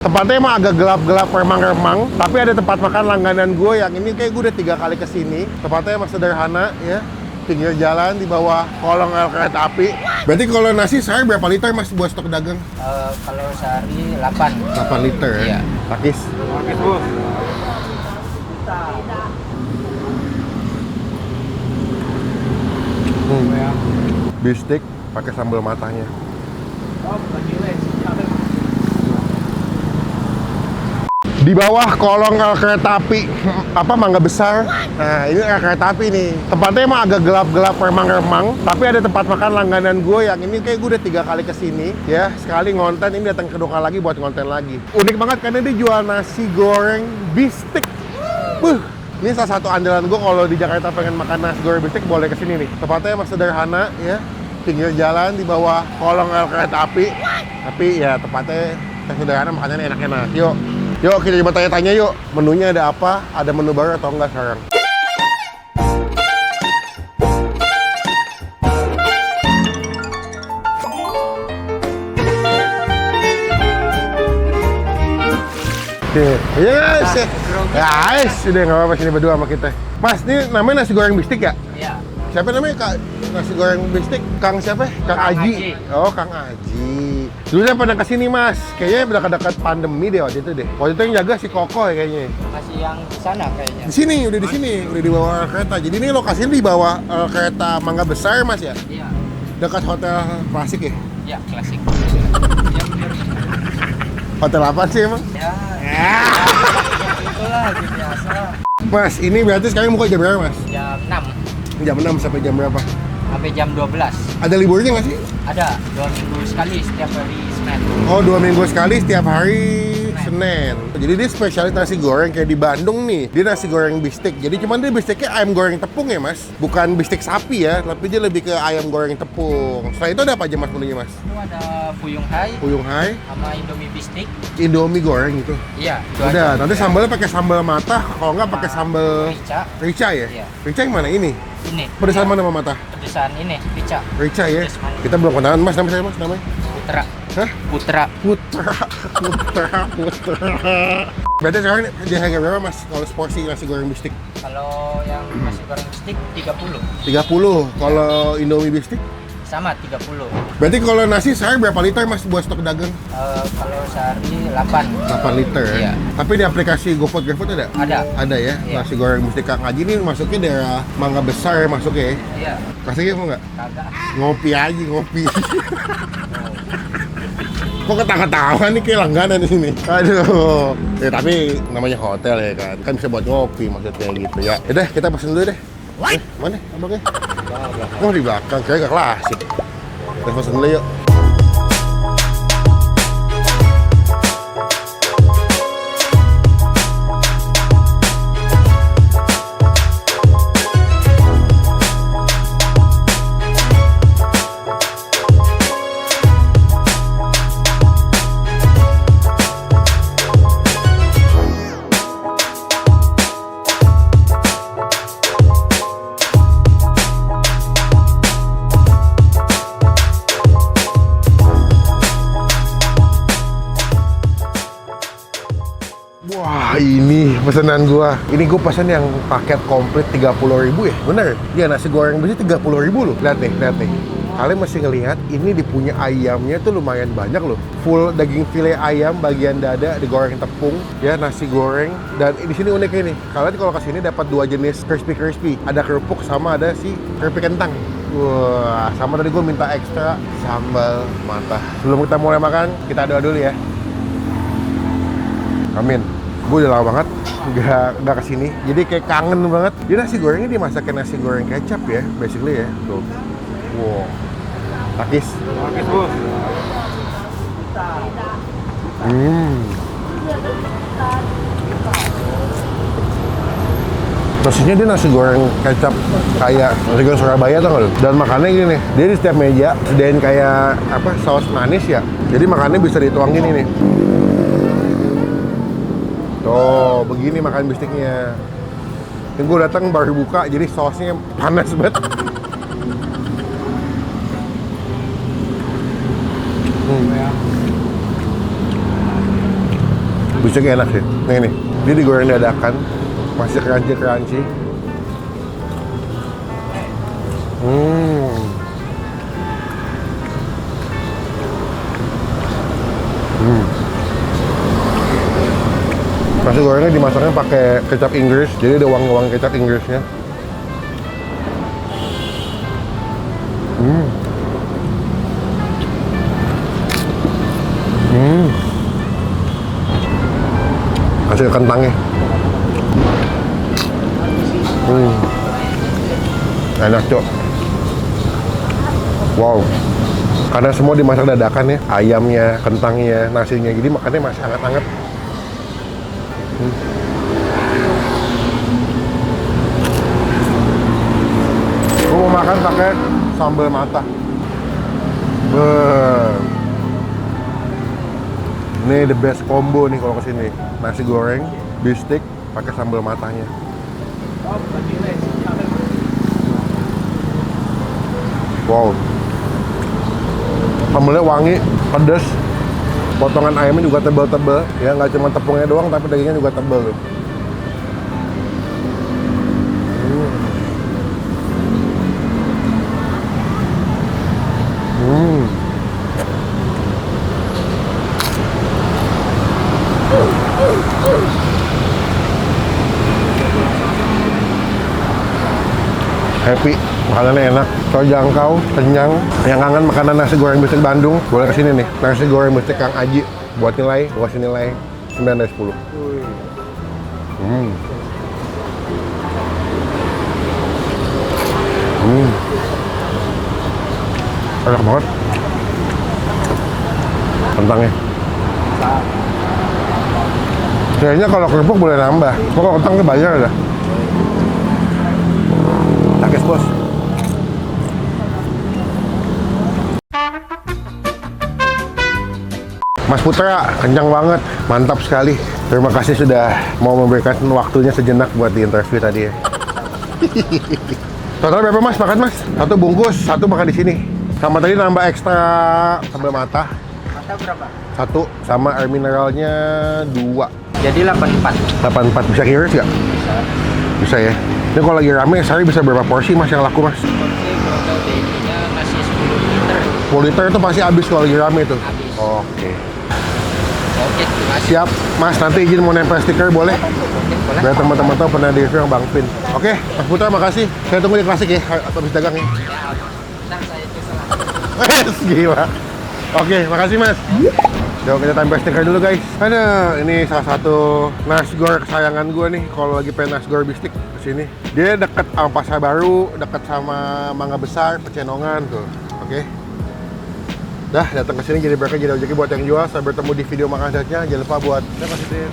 Tempatnya emang agak gelap-gelap, remang-remang, tapi ada tempat makan langganan gue yang ini kayak gue udah 3 kali kesini. Tempatnya emang sederhana ya, pinggir jalan di bawah kolong rel kereta api. Berarti kalau nasi sehari berapa liter mas buat stok dagang? Kalau sehari 8. 8 liter ya? Iya. Takis? Takis bos. Bistik pakai sambal matanya. Di bawah kolong rel kereta api Mangga Besar. Nah ini rel kereta api nih. Tempatnya emang agak gelap-gelap, remang-remang, tapi ada tempat makan langganan gue yang ini kayak gue udah 3 kali kesini ya. Sekali ngonten, ini datang kedua kali lagi buat ngonten lagi. Unik banget karena dia jual nasi goreng bistik. Ini salah satu andalan gue kalau di Jakarta pengen makan nasi goreng bistik, boleh kesini nih. Tempatnya emang sederhana ya, pinggir jalan di bawah kolong rel kereta api. Tapi ya tempatnya sederhana, makanannya enak-enak. Yuk kita coba tanya-tanya yuk, menunya ada apa? Ada menu baru atau enggak sekarang? Yes, guys, udah nggak apa-apa sini berdua sama kita. Mas, ini namanya nasi goreng bistik ya? Iya. Siapa namanya Kak? Nasi goreng bistik? Kang siapa? Kang Aji. Oh, Kang Aji. Dulu saya pernah kesini mas, kayaknya dekat-dekat pandemi deh waktu itu deh. Waktu itu yang jaga si Koko ya kayaknya. Masih yang di sana kayaknya. Di sini, udah di sini, udah di bawah kereta. Jadi ini lokasinya di bawah kereta Mangga Besar mas ya? Iya. Dekat hotel klasik ya? Iya, klasik. Iya bener. Hotel apa sih emang? Ya. Itulah gitu biasa. Mas, ini berarti sekarang buka jam berapa mas? Jam 6 Jam 6 sampai jam berapa? sampai jam 12. Ada liburnya nggak sih? Ada 2 minggu sekali setiap hari Senin. Oh, 2 minggu sekali setiap hari Senin. Jadi dia spesialis nasi goreng kayak di Bandung nih. Dia nasi goreng bistik. Jadi cuman dia bistiknya ayam goreng tepung ya mas. Bukan bistik sapi ya, tapi dia lebih ke ayam goreng tepung. Setelah itu ada apa aja mas menunya mas? Itu ada Fuyung Hai Puyung hai, sama Indomie bistik. Indomie goreng gitu. Iya. itu Udah, aja. nanti sambalnya pakai sambal mata, kalau nggak pakai sambal Rica. rica ya? Iya. Rica yang mana ini? Ini. Pedesan mana sama mata? Pedesan ini, rica. Rica ya? Pedes manis. Kita belum kenalan mas, nama saya mas namanya? Putra. Hah? Putra. Putra. Berarti sekarang di harga berapa mas kalau porsi nasi goreng bistik? Kalau yang nasi goreng bistik 30. 30. Kalau Indomie bistik? Sama 30. Berarti kalau nasi sehari berapa liter mas buat stok dagang? Kalau sehari 8. 8 liter ya? Iya. Tapi di aplikasi GoFood ada? Ada. Ada ya? Iya. Nasi goreng bistik Kang Aji ini masuknya daerah Mangga Besar ya masuknya ya? Iya. Kasihnya mau nggak? Kagak. Ngopi aja, ngopi. Kok ketawa-ketawa nih kayak langganan di sini. Aduh. Ya tapi namanya hotel ya kan. Kan bisa buat ngopi maksudnya gitu ya. Udah, kita pesen dulu deh. Mana abangnya? Oh di belakang, kayaknya gak klasik. Kita pesen dulu yuk. Wah ini pesanan gua. Ini gua pesan yang paket komplit 30.000 ya? Bener? Iya nasi goreng besi 30.000 loh. Lihat nih, lihat nih. Kalian masih ngelihat ini dipunya ayamnya tuh lumayan banyak loh. Full daging file ayam bagian dada digoreng tepung ya, nasi goreng. Dan di sini uniknya nih. Kalian kalau kesini dapat 2 jenis crispy. Ada kerupuk sama ada si keripik kentang. Wah, sama tadi gua minta ekstra sambal mata. Sebelum kita mulai makan, kita doa dulu ya. Amin. Gue udah lama banget nggak kesini, jadi kayak kangen banget. Jadi nasi gorengnya dimasakin nasi goreng kecap ya, basically ya. Tuh, wow, takis. Takis bos. Maksudnya dia nasi goreng kecap kayak nasi goreng Surabaya tau nggak lu? Dan makannya gini nih, dia di setiap meja sediain kayak apa saus manis ya. Jadi makannya bisa dituang gini nih. Tuh, begini makan bistiknya. Ini gue datang baru buka, jadi sausnya panas banget. Bistik enak sih. Nih, dia digoreng dadakan, masih crunchy. Nasi gorengnya dimasaknya pakai kecap Inggris, jadi ada wangi-wangi kecap Inggrisnya. Hasil kentangnya. Enak, Cok. Wow. Karena semua dimasak dadakan ya, ayamnya, kentangnya, nasinya, jadi makannya masih hangat-hangat. Gue mau makan pakai sambal mata. Ini the best combo nih kalau kesini. Nasi goreng, bistik, pakai sambal matanya. Wow. Sambalnya wangi, pedas. Potongan ayamnya juga tebal-tebal, ya nggak cuma tepungnya doang, tapi dagingnya juga tebal tuh. Happy, makanannya enak, terjangkau, kenyang. Yang kangen makanan nasi goreng bistik Bandung, boleh kesini nih. Nasi goreng bistik Kang Aji, buat nilai, gue kasih nilai 9 dari 10. Enak banget. Kentangnya. Kayaknya kalau kerupuk boleh nambah, kalau kentangnya banyak ada. Takis bos. Mas Putra, kencang banget, mantap sekali. Terima kasih sudah mau memberikan waktunya sejenak buat di interview tadi ya. Total berapa Mas makan Mas? Satu bungkus, satu makan di sini. Sama tadi nambah ekstra sambal mata. Mata berapa? Satu, sama air mineralnya 2. Jadi 84. 84, bisa kiris nggak? Bisa. Bisa ya. Ini kalau lagi rame, sehari bisa berapa porsi Mas yang laku Mas? Porsi kalau daily-nya nasi 10 liter. 10 liter itu pasti habis kalau lagi rame tuh? Habis. Oke. Oke, Mas. Siap, Mas nanti izin mau nempel stiker boleh? Oke, boleh. Biar teman-teman tahu pernah di review yang Bang Pin. Oke, Mas Putra makasih. Saya tunggu di klasik ya, atau habis dagang ya. Ntar saya kesel. Gila. Oke, makasih Mas. Yuk kita tempel stiker dulu guys. Ada, ini salah satu nasi goreng kesayangan gue nih. Kalau lagi pengen nasi goreng bistik kesini. Dia deket sama Pasar Baru, deket sama Mangga Besar, Pecenongan tuh. Oke. Dah, datang ke sini jadi berkah, jadi rezeki buat yang jual. Sampai bertemu di video makan selanjutnya. Jangan lupa buat kasih